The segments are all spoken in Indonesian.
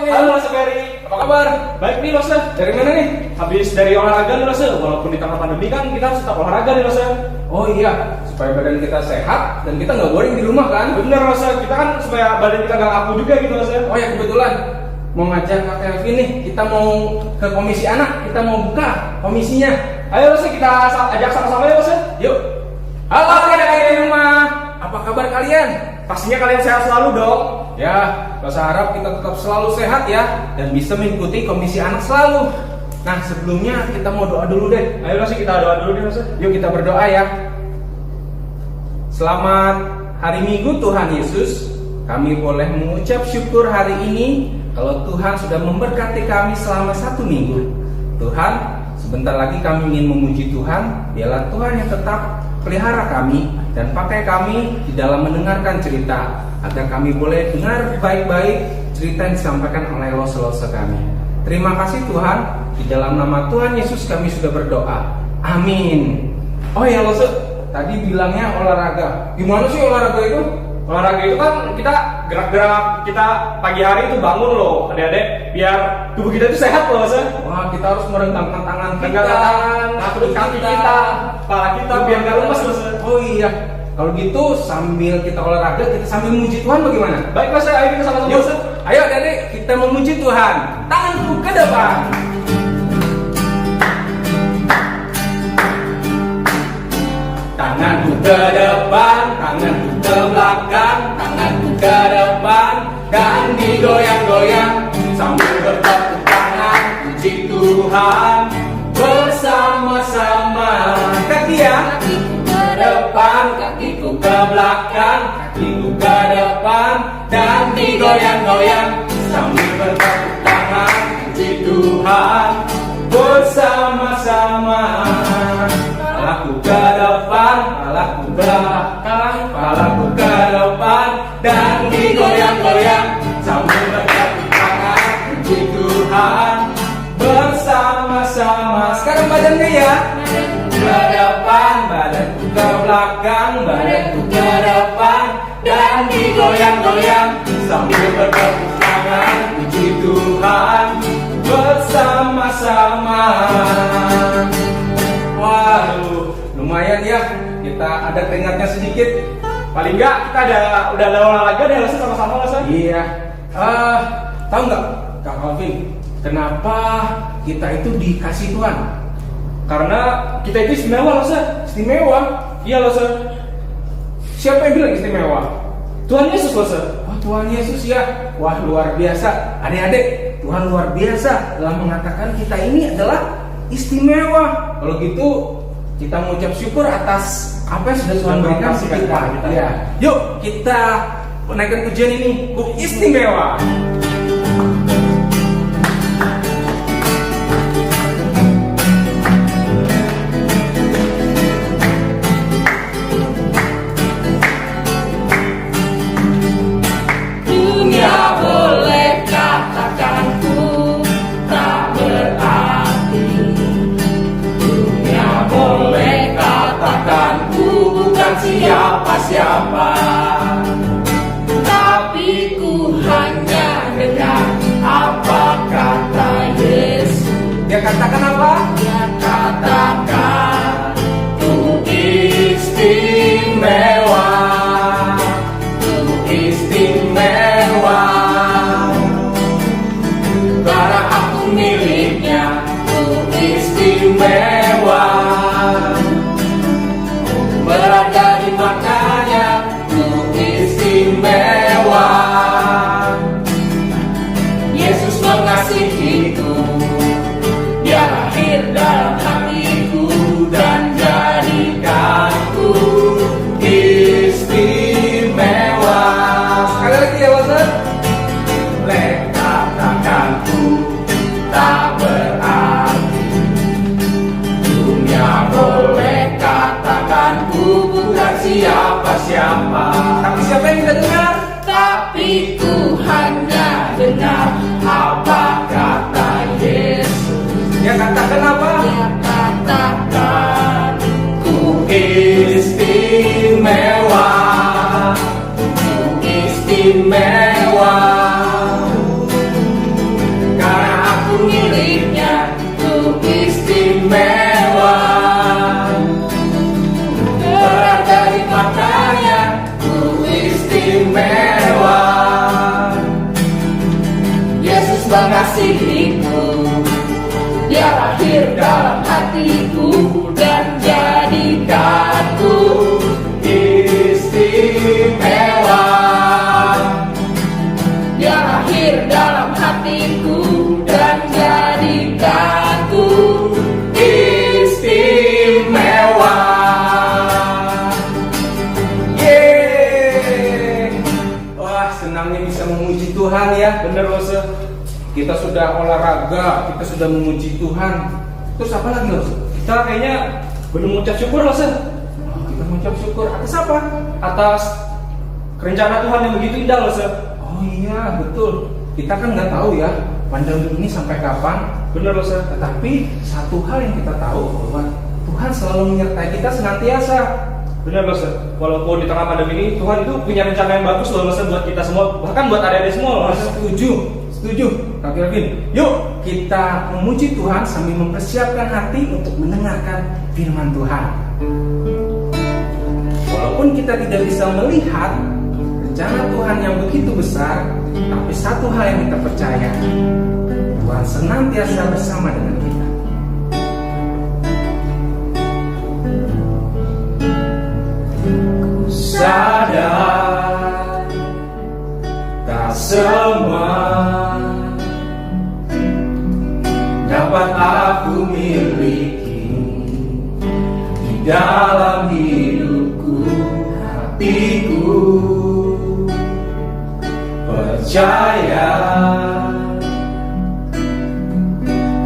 Alvin. Halo Mas Ferry. Apa kabar? Baik nih Mas. Dari mana nih? Habis dari olahraga nih Mas. Walaupun di tengah pandemi kan kita harus tetap olahraga nih Mas. Oh iya, supaya badan kita sehat dan kita nggak boring di rumah kan? Bener Mas. Kita kan supaya badan kita nggak kaku juga gitu Mas. Oh ya, kebetulan mau ngajak Kak Kelvin nih. Kita mau ke komisi anak, kita mau buka komisinya. Ayo Mas, kita ajak sama-sama ya Mas. Yuk. Halo adik-adik di rumah. Apa kabar kalian? Pastinya kalian sehat selalu dong. Ya, saya harap kita tetap selalu sehat ya dan bisa mengikuti komisi anak selalu. Nah, sebelumnya kita mau doa dulu deh. Ayo Mas, kita doa dulu nih Mas. Yuk kita berdoa ya. Selamat hari Minggu Tuhan Yesus. Kami boleh mengucap syukur hari ini kalau Tuhan sudah memberkati kami selama 1 minggu. Tuhan, sebentar lagi kami ingin memuji Tuhan. Biarlah Tuhan yang tetap pelihara kami dan pakai kami di dalam mendengarkan cerita, agar kami boleh dengar baik-baik cerita yang disampaikan oleh lose-lose kami. Terima kasih Tuhan, di dalam nama Tuhan Yesus kami sudah berdoa. Amin. Oh ya Lose, tadi bilangnya olahraga. Gimana sih olahraga itu? Olahraga itu kan kita gerak-gerak, kita pagi hari itu bangun loh adik-adik, biar tubuh kita itu sehat loh Mas. Wah, kita harus merentangkan tangan kita, terus kaki kita, kepala kita biar nggak lemas Mas. Oh iya, kalau gitu sambil kita olahraga, kita sambil memuji Tuhan bagaimana? Baik Mas, ayo kita sama-sama Yuk, Mas. ayo adik-adik kita memuji Tuhan. Tanganku ke depan. Tanganku ke depan, tanganku ke belakang, tanganku ke depan dan digoyang-goyang sambil bertepuk tangan puji Tuhan bersama-sama. Kaki ya, kakiku ke depan, kakiku ke belakang, kakiku ke depan dan digoyang-goyang sambil bertepuk tangan puji Tuhan bersama-sama. Palaku ke depan, palaku ke belakang, palaku ke depan dan digoyang-goyang sambil bertepuk tangan puji Tuhan bersama-sama. Sekarang badannya ya, ke depan, badanku ke belakang, badanku ke depan dan digoyang-goyang sambil bertepuk tangan puji Tuhan bersama-sama. Waduh, lumayan ya, kita ada keringatnya sedikit. Paling enggak kita udah ada olahraga deh Mas sama-sama Mas. Iya. Tahu nggak Kak Alvin, kenapa kita itu dikasih Tuhan? Karena kita itu istimewa Mas. Istimewa? Iya Mas. Siapa yang bilang istimewa? Tuhan Yesus Mas. Oh, Tuhan Yesus ya. Wah, luar biasa. Adik-adik, Tuhan luar biasa dalam mengatakan kita ini adalah istimewa. Kalau gitu kita mengucap syukur atas apa yang sudah Tuhan berikan kepada kita. Ya. Yuk kita naikkan pujian ini, Buk Istimewa. Dunia boleh katakan ku tak berarti, dunia boleh katakan ku bukan siapa-siapa, tapi ku hanya dengar apa kata Yesus. Dia katakan apa? Dia katakan ku istimewa, ku istimewa, karena aku miliknya, ku istimewa, berada di makanya, ku istimewa. Yesus mengasihiku, Dia lahir dalam hatiku dan jadikanku istimewa. Sekali lagi ya, Wasan. Boleh katakanku tak berarti, dunia boleh katakanku bukan siapa-siapa, Tapi siapa yang kita dengar? tapi ku hanya dengar apa kata Yesus. Dia katakan apa? Dia katakan ku istimewa, ku istimewa, senangnya bisa memuji Tuhan ya. Bener Lose. Kita sudah olahraga, kita sudah memuji Tuhan. Terus apa lagi Lose? Kita kayaknya belum mengucap syukur Lose. Kita mengucap syukur atas apa? Atas rencana Tuhan yang begitu indah Lose. Oh iya betul. Kita kan nggak tahu ya pandemi ini sampai kapan. Bener Lose. Tetapi satu hal yang kita tahu bahwa Tuhan selalu menyertai kita senantiasa. Bener Lose. Walaupun di tengah pandemi ini Tuhan itu punya rencana yang bagus loh Lose buat kita semua, bahkan buat adik-adik semua loh Lose. Setuju, Kak Kelvin. Yuk kita memuji Tuhan sambil mempersiapkan hati untuk mendengarkan firman Tuhan. Walaupun kita tidak bisa melihat rencana Tuhan yang begitu besar, tapi satu hal yang kita percaya, Tuhan senantiasa bersama dengan kita. Ku sadar tak semua dapat aku miliki di dalam hidupku, hatiku percaya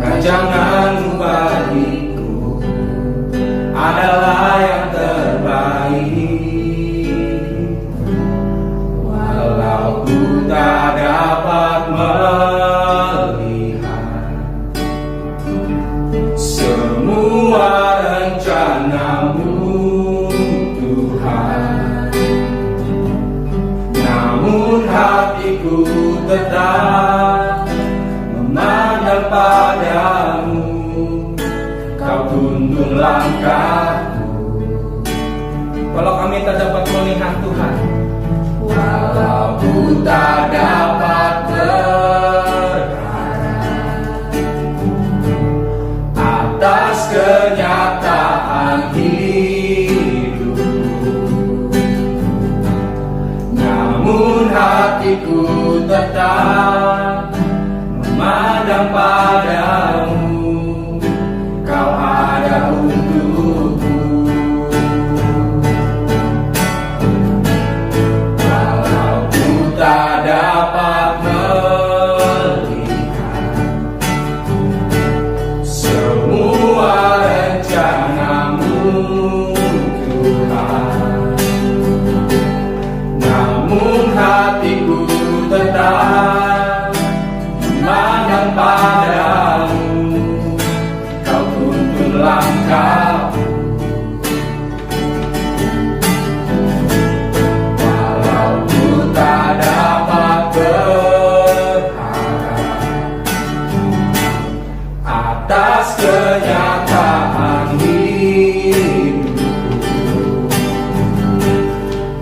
rancanganmu bagiku adalah yang terbaik. Walau ku tak dapat melihat semua rencanamu Tuhan, namun hatiku tetap memandang padamu. Kau tuntun langkahku. Kalau kami tak dapat melihat Tuhan, walau ku tak dapat berharap atas kenyataan hidup, namun hatiku tetap memandang padamu. Kau ada untukku. Walau ku tak dapat melihat semua rencanamu Tuhan, namun hatiku tetap memandang padamu. Kau tuntun langkahku. Walau ku tak dapat berharap atas kenyataan hidupku,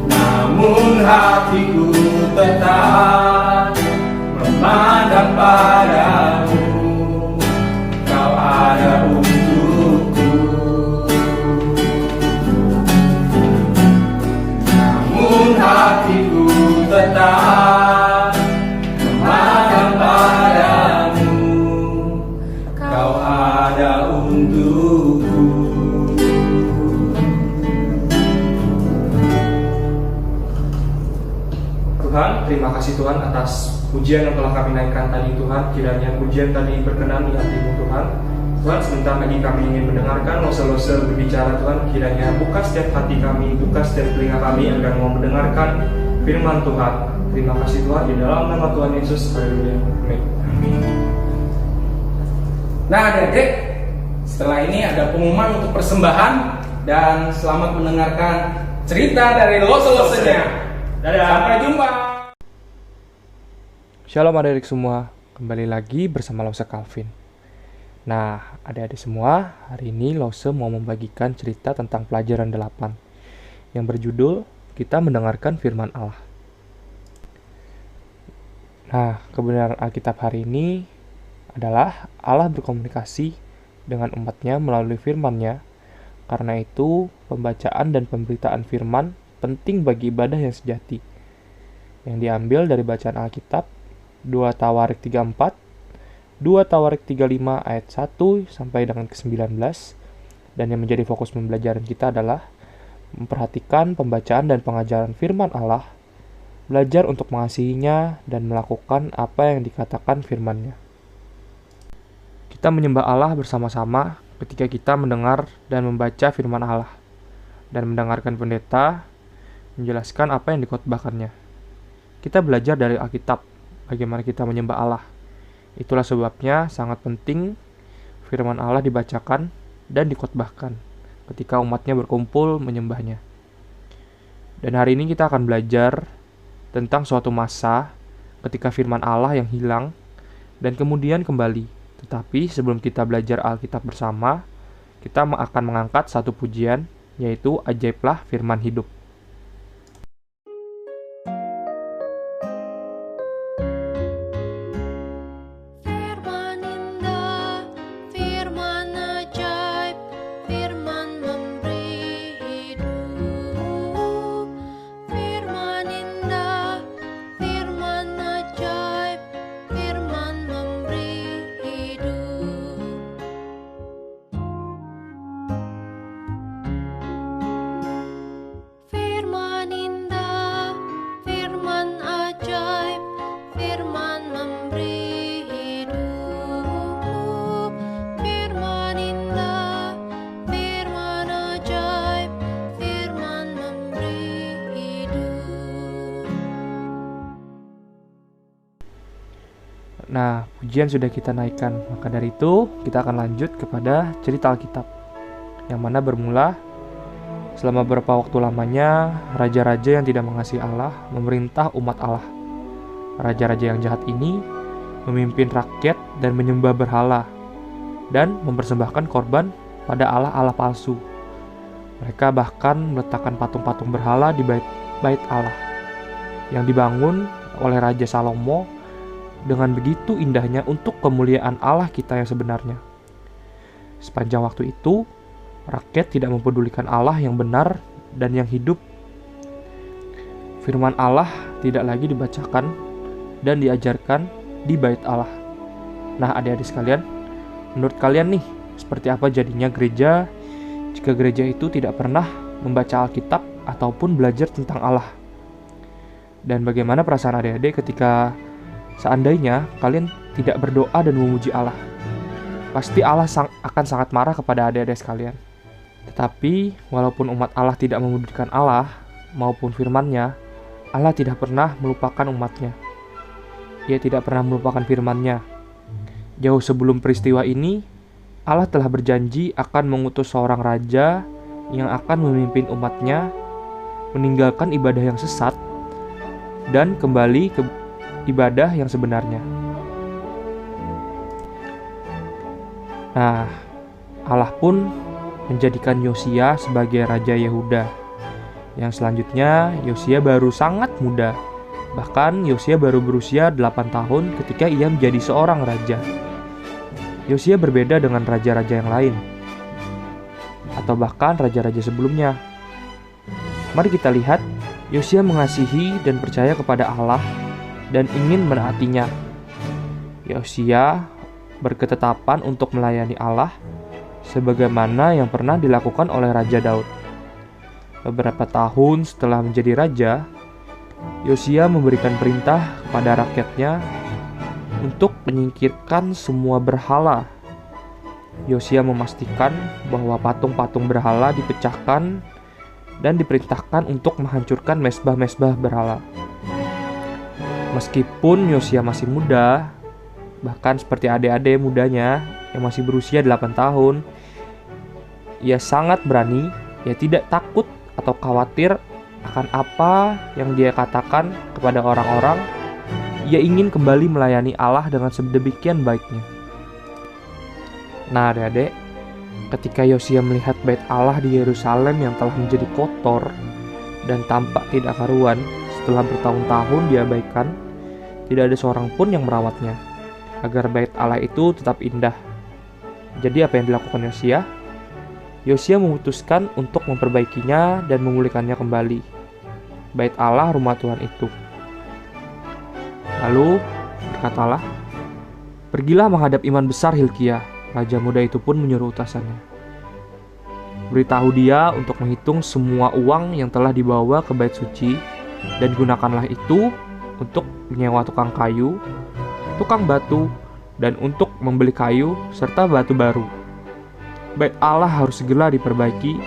namun hatiku tetap memandang padamu. Kau ada untukku. Namun hatiku tetap memandang padamu. Kau ada untukku. Tuhan, terima kasih Tuhan atas pujian yang telah kami naikkan tadi Tuhan. Kiranya pujian tadi berkenan di hati-Mu Tuhan. Tuhan, sebentar lagi kami ingin mendengarkan Lose-Lose berbicara Tuhan. Kiranya buka setiap hati kami, buka setiap telinga kami agar mau mendengarkan firman Tuhan. Terima kasih Tuhan, di dalam nama Tuhan Yesus. Haleluya. Amin. Nah adik-adik, setelah ini ada pengumuman untuk persembahan dan selamat mendengarkan cerita dari Lose-Losenya. Dadah. Sampai jumpa. Shalom adik-adik semua, kembali lagi bersama Lose Calvin. Nah, adik-adik semua, hari ini Lose mau membagikan cerita tentang pelajaran 8 yang berjudul Kita Mendengarkan Firman Allah. Nah, kebenaran Alkitab hari ini adalah Allah berkomunikasi dengan umatnya melalui firman-Nya. Karena itu, pembacaan dan pemberitaan firman penting bagi ibadah yang sejati. Yang diambil dari bacaan Alkitab 2 Tawarik 34, 2 Tawarik 35 ayat 1 sampai dengan ke-19, dan yang menjadi fokus pembelajaran kita adalah memperhatikan pembacaan dan pengajaran firman Allah belajar untuk mengasihinya, dan melakukan apa yang dikatakan firman-Nya. Kita menyembah Allah bersama-sama ketika kita mendengar dan membaca firman Allah, dan mendengarkan pendeta menjelaskan apa yang dikhotbahkannya. Kita belajar dari Alkitab bagaimana kita menyembah Allah. Itulah sebabnya sangat penting firman Allah dibacakan dan dikhotbahkan ketika umatnya berkumpul menyembahnya. Dan hari ini kita akan belajar tentang suatu masa ketika firman Allah yang hilang dan kemudian kembali. Tetapi sebelum kita belajar Alkitab bersama, kita akan mengangkat satu pujian, yaitu Ajaiblah Firman Hidup. Firman indah, firman ajaib, firman memberi hidup. Firman indah, firman ajaib, firman memberi hidup. Firman indah, firman ajaib, firman memberi hidup. Firman indah, firman ajaib, firman memberi hidup. Nah, pujian sudah kita naikkan, maka dari itu kita akan lanjut kepada cerita Alkitab, yang mana bermula selama beberapa waktu lamanya raja-raja yang tidak mengasihi Allah memerintah umat Allah. Raja-raja yang jahat ini memimpin rakyat dan menyembah berhala dan mempersembahkan korban pada Allah-Allah palsu. Mereka bahkan meletakkan patung-patung berhala di bait Allah yang dibangun oleh Raja Salomo dengan begitu indahnya untuk kemuliaan Allah kita yang sebenarnya. Sepanjang waktu itu, rakyat tidak mempedulikan Allah yang benar dan yang hidup. Firman Allah tidak lagi dibacakan dan diajarkan di bait Allah. Nah, adik-adik sekalian, menurut kalian nih, seperti apa jadinya gereja jika gereja itu tidak pernah membaca Alkitab ataupun belajar tentang Allah? Dan bagaimana perasaan adik-adik ketika seandainya kalian tidak berdoa dan memuji Allah? Pasti Allah akan sangat marah kepada adik-adik sekalian. Tetapi, walaupun umat Allah tidak memudulikan Allah maupun firman-Nya, Allah tidak pernah melupakan umatnya. Ia tidak pernah melupakan firman-Nya. Jauh sebelum peristiwa ini, Allah telah berjanji akan mengutus seorang raja yang akan memimpin umatnya meninggalkan ibadah yang sesat dan kembali ke ibadah yang sebenarnya. Nah, Allah pun menjadikan Yosia sebagai Raja Yehuda. Yang selanjutnya, Yosia baru sangat muda. Bahkan Yosia baru berusia 8 tahun ketika ia menjadi seorang raja. Yosia berbeda dengan raja-raja yang lain, atau bahkan raja-raja sebelumnya. Mari kita lihat, Yosia mengasihi dan percaya kepada Allah dan ingin menaatinya. Yosia berketetapan untuk melayani Allah sebagaimana yang pernah dilakukan oleh Raja Daud. Beberapa tahun setelah menjadi raja, Yosia memberikan perintah kepada rakyatnya untuk menyingkirkan semua berhala. Yosia memastikan bahwa patung-patung berhala dipecahkan dan diperintahkan untuk menghancurkan mezbah-mezbah berhala. Meskipun Yosia masih muda, bahkan seperti adik-adik mudanya yang masih berusia 8 tahun, ia sangat berani, ia tidak takut atau khawatir akan apa yang dia katakan kepada orang-orang. Ia ingin kembali melayani Allah dengan sedemikian baiknya. Nah, adik-adik, ketika Yosia melihat bait Allah di Yerusalem yang telah menjadi kotor dan tampak tidak karuan setelah bertahun-tahun diabaikan, tidak ada seorang pun yang merawatnya agar bait Allah itu tetap indah. Jadi apa yang dilakukan Yosia? Yosia memutuskan untuk memperbaikinya dan memulihkannya kembali, bait Allah rumah Tuhan itu. Lalu berkatalah, "Pergilah menghadap imam besar Hilkia." Raja muda itu pun menyuruh utasannya, "Beritahu dia untuk menghitung semua uang yang telah dibawa ke bait suci dan gunakanlah itu untuk menyewa tukang kayu, tukang batu, dan untuk membeli kayu serta batu baru. Bait Allah harus segera diperbaiki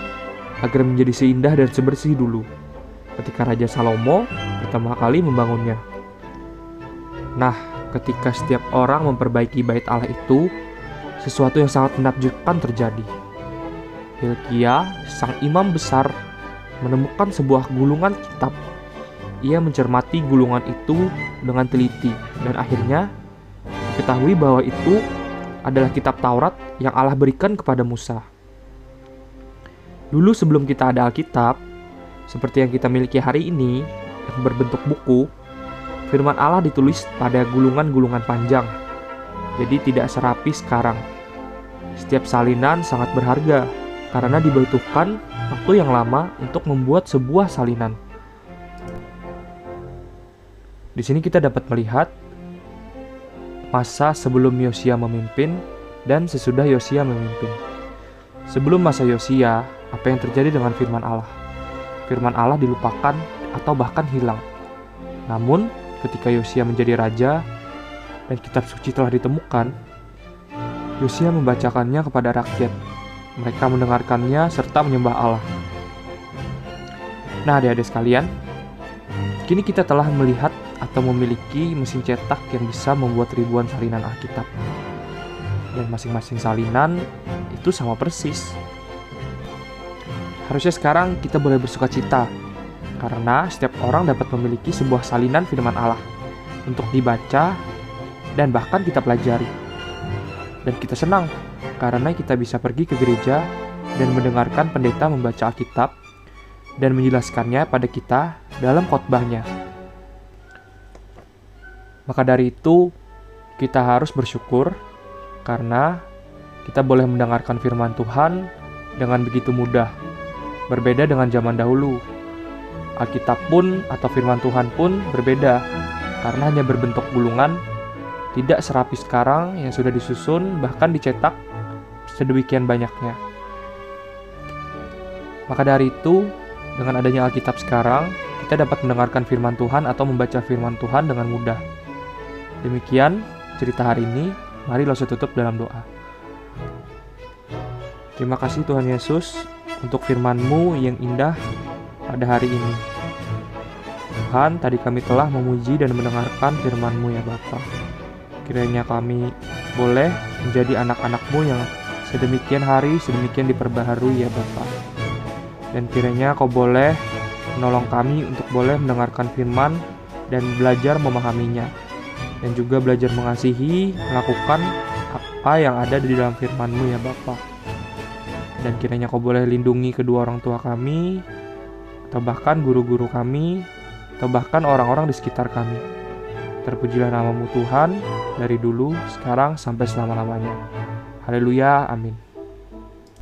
agar menjadi seindah dan sebersih dulu ketika Raja Salomo pertama kali membangunnya. Nah, ketika setiap orang memperbaiki bait Allah itu, sesuatu yang sangat menakjubkan terjadi. Hilkia, sang imam besar, menemukan sebuah gulungan kitab. Ia mencermati gulungan itu dengan teliti dan akhirnya diketahui bahwa itu adalah kitab Taurat yang Allah berikan kepada Musa. Dulu sebelum kita ada Alkitab, seperti yang kita miliki hari ini, yang berbentuk buku, firman Allah ditulis pada gulungan-gulungan panjang, jadi tidak serapi sekarang. Setiap salinan sangat berharga, karena dibutuhkan waktu yang lama untuk membuat sebuah salinan. Di sini kita dapat melihat masa sebelum Yosia memimpin dan sesudah Yosia memimpin. Sebelum masa Yosia, apa yang terjadi dengan firman Allah? Firman Allah dilupakan atau bahkan hilang. Namun, ketika Yosia menjadi raja dan kitab suci telah ditemukan, Yosia membacakannya kepada rakyat. Mereka mendengarkannya serta menyembah Allah. Nah, adik-adik sekalian, kini kita telah melihat atau memiliki mesin cetak yang bisa membuat ribuan salinan Alkitab. Dan masing-masing salinan itu sama persis. Harusnya sekarang kita boleh bersuka cita, karena setiap orang dapat memiliki sebuah salinan firman Allah untuk dibaca dan bahkan kita pelajari. Dan kita senang, karena kita bisa pergi ke gereja dan mendengarkan pendeta membaca Alkitab dan menjelaskannya pada kita dalam khotbahnya. Maka dari itu, kita harus bersyukur karena kita boleh mendengarkan firman Tuhan dengan begitu mudah. Berbeda dengan zaman dahulu. Alkitab pun atau firman Tuhan pun berbeda karena hanya berbentuk gulungan, tidak serapi sekarang yang sudah disusun bahkan dicetak sedemikian banyaknya. Maka dari itu, dengan adanya Alkitab sekarang, kita dapat mendengarkan firman Tuhan atau membaca firman Tuhan dengan mudah. Demikian cerita hari ini, mari kita tutup dalam doa. Terima kasih Tuhan Yesus untuk firman-Mu yang indah pada hari ini. Tuhan, tadi kami telah memuji dan mendengarkan firman-Mu ya Bapa. Kiranya kami boleh menjadi anak-anak-Mu yang sedemikian hari, sedemikian diperbaharui ya Bapa. Dan kiranya Kau boleh menolong kami untuk boleh mendengarkan firman dan belajar memahaminya. Dan juga belajar mengasihi, melakukan apa yang ada di dalam firman-Mu ya Bapa. Dan kiranya Kau boleh lindungi kedua orang tua kami, atau bahkan guru-guru kami, atau bahkan orang-orang di sekitar kami. Terpujilah nama-Mu Tuhan, dari dulu, sekarang, sampai selama-lamanya. Haleluya, amin.